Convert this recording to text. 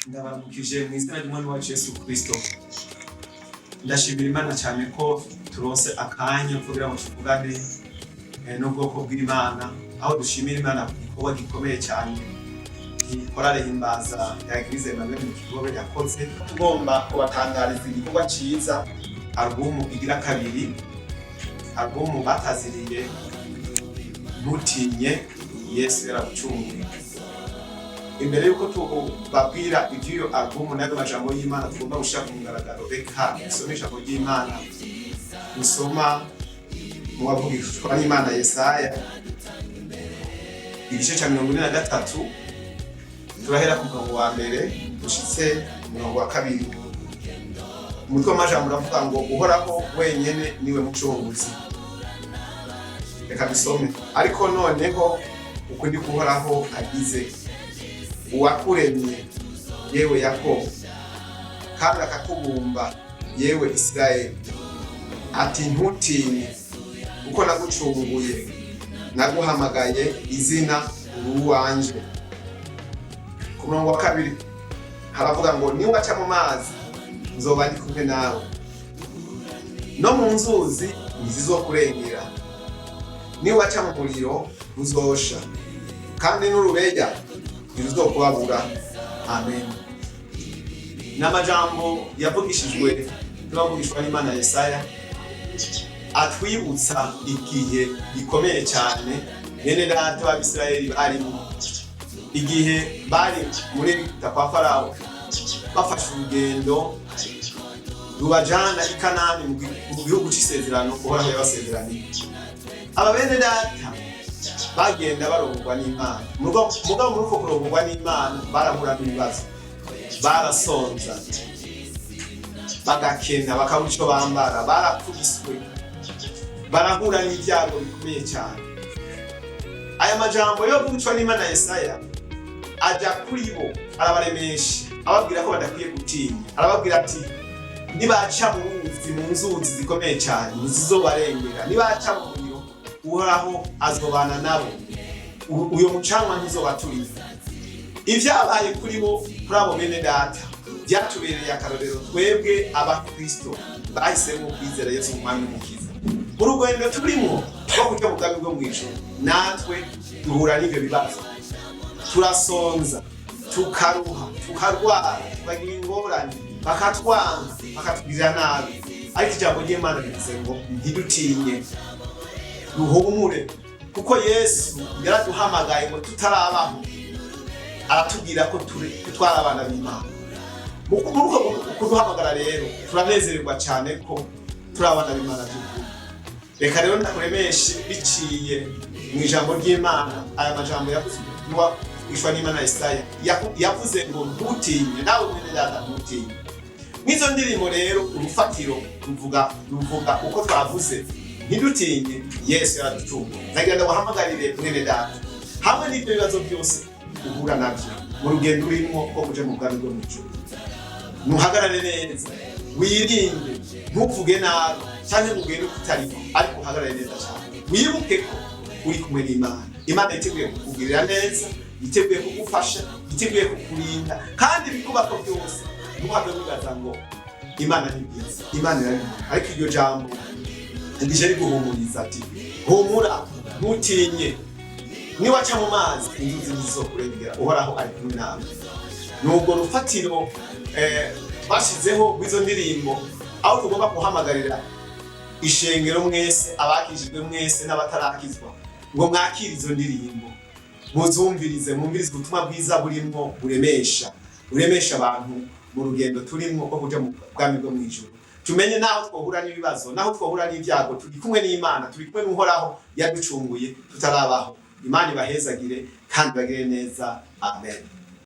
Ndabaramukije mu izina ry'Umwami wacu Yesu Kristo. Ndashimira Imana cyane ko turonse akanya kugira ngo tuvugane n'ubwoko bw'Imana, aho dushimira Imana ku gikorwa gikomeye cyane gikorare himbaza ya Eglise Emmanuel mu kigobe yakoze. Tugomba kubatangariza igikorwa ciza, album igira kabiri, album bataziriye Ntutinye Yesu yaragucunguye. Imbere yuko tubabwira iby'iyo album n'ayo majambo y'Imana tugomba gushaka ku mugaragaro, reka dusomesha ko y'Imana musoma mu bavugishwa n'Imana Yesaya igice cya 43, turahera ku murongo wa mbere dushitse umurongo wa kabiri. Umutwe w'amajambo uravuga ngo uhoraho wenyene niwe mucunguzi. Reka dusome. Ariko noneho uko ndi kuhoraho agize uwakuremye yewe Yakobo, kandi akakubumba yewe Isirayeli, ati ntutinye uko nagucunguye, naguhamagaye izina uruwanje. Ku murongo wa kabiri haravuga ngo niwaca mu mazi nzoba ndi kumwe nawe, no mu nzuzi ntizizokurengera, niwaca mu muriro ntuzosha, kandi n'urubeya ntiruzokubabura. Amen. N'amajambo yavugishijwe n'abavugishwa n'Imana Yesaya atwibutsa igihe gikomeye cyane bene data b'Abisirayeli barimo, igihe bari muri Egiputa kwa Farawo, bafashe urugendo rubajana i Kanani mu gihugu c'isezerano Uhoraho yabasezeraniye. Aba bene data bagenda barongorwa n'Imana, mugabo muri uko kurongorwa n'Imana barahura n'ibibazo, barasonza, bagakena, bakabura icyo bambara, barakubiswe, barahura n'ibyago bikomeye cyane. Aya majambo yo kuvugishwa n'Imana Yesaya ajya kuri bo arabaremesha, ababwira ko badakwiye gutinya. Arababwira ati nibaca mu nzuzi zikomeye cyane ntizizobarengera, nibaca mu muriro Uhoraho azobana nabo, uyo mucanwa ntizobaturira. Ivyabaye kuri bo, kuri abo bene data, byatubereye akarorero twebwe abakristo bahisemo kwizera Yesu umwami n'umukiza. Mu rugendo turimo rwo kuja mu bwami bwo mw'ijuru, natwe duhura n'ivyo bibazo, turasonza, tukaruha, tukarwara, tukagira ingorane, bakatwanga, bakatugirira nabi. Ariko ijambo ry'Imana rivuze ngo ntidutinye, duhumure, kuko Yesu yaraduhamagaye ngo tutarabaho, aratubwira ko twari abana b'Imana. Muri uko kuduhamagara rero turanezererwa cyane ko turi abana b'Imana by'ukuri. Reka rero ndakuremeshe biciye mu ijambo ry'Imana aya majambo yavugishwa n'Imana Yesaya yavuze ngo ntutinye, nawe mwene data ntutinye. Mw'izo ndirimbo rero urufatiro ruvuga uko twavuze ntidutinye, Yesu yaraducunguye. Nagira ngo bahamagarire mwene data, hamwe n'ibyo bibazo byose uhura nabyo mu rugendo urimo rwo kuja mu bwami bwo mw'ijuru, ntuhagarare neza, wirinde, ntuvuge nabi cyangwa ugende kutariko, ariko uhagarare neza cyane. Wibuke ko uri kumwe n'Imana. Imana yiteguye kukugirira neza, yiteguye kugufasha, yiteguye kukurinda, kandi ibikubako byose ntuhave wibaza ngo Imana ni byiza, Imana irabikora. Ariko iryo jambo rije riguhumuriza ati humura, ntutinye, niwaca mu mazi inzuzi ntizizokurengera, Uhoraho ari kumwe nawe. Nubwo rufatiro bashizeho rw'izo ndirimbo, aho tugomba guhamagarira ishengero mwese, abakijijwe mwese n'abatarakizwa, ngo mwakire izo ndirimbo, muzumvirize, mwumvirize ubutumwa bwiza burimo buremesha abantu mu rugendo turimo rwo kuja mu bwami bwo mw'ijuru. Tumenye naho twohura n'ibibazo, naho twohura n'ibyago, turi kumwe n'Imana, turi kumwe n'Uhoraho yaducunguye tutarabaho. Imana ibahezagire kandi bagire neza. Amen.